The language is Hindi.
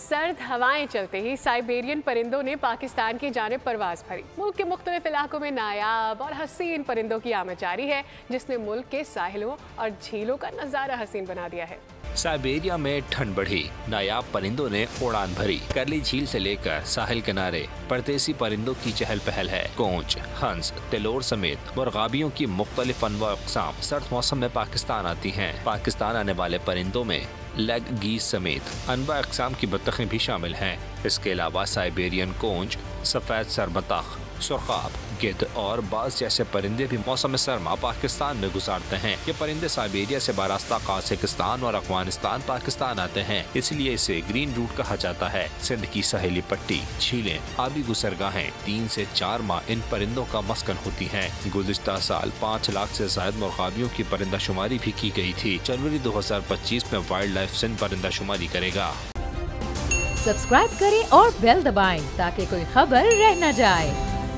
सर्द हवाएं चलते ही साइबेरियन परिंदों ने पाकिस्तान की जानिब परवाज भरी। मुल्क के मुख्तलिफ इलाकों में नायाब और हसीन परिंदों की आमद जारी है, जिसने मुल्क के साहिलों और झीलों का नजारा हसीन बना दिया है। साइबेरिया में ठंड बढ़ी, नायाब परिंदों ने उड़ान भरी। करली झील से लेकर साहिल किनारे परदेसी परिंदों की चहल पहल है। कोंच, हंस, तिलोर समेत मुर्गाबियों की मुख्तलिफ अनवा अक़साम सर्द मौसम में पाकिस्तान आती हैं। पाकिस्तान आने वाले परिंदों में लेग गीस समेत अनवा अक़साम की बत्तखें भी शामिल हैं। इसके अलावा साइबेरियन कोंच, सफेद सरबतख, सुरखाब, गिद्ध और बाज जैसे परिंदे भी मौसम सरमा पाकिस्तान में गुजारते हैं। ये परिंदे साइबेरिया से बारास्ता काज़ाकिस्तान और अफगानिस्तान पाकिस्तान आते हैं, इसलिए इसे ग्रीन रूट कहा जाता है। सिंध की सहेली पट्टी, झीलें, आबी गुजरगाहें 3 से 4 माह इन परिंदों का मस्कन होती हैं। गुज़िश्ता साल 5 लाख से ज्यादा मुर्गाबियों की परिंदा शुमारी भी की गई थी। जनवरी 2025 में वाइल्ड लाइफ सिंध परिंदा शुमारी करेगा। सब्सक्राइब करें और बेल दबाएं ताकि कोई खबर रह न जाए।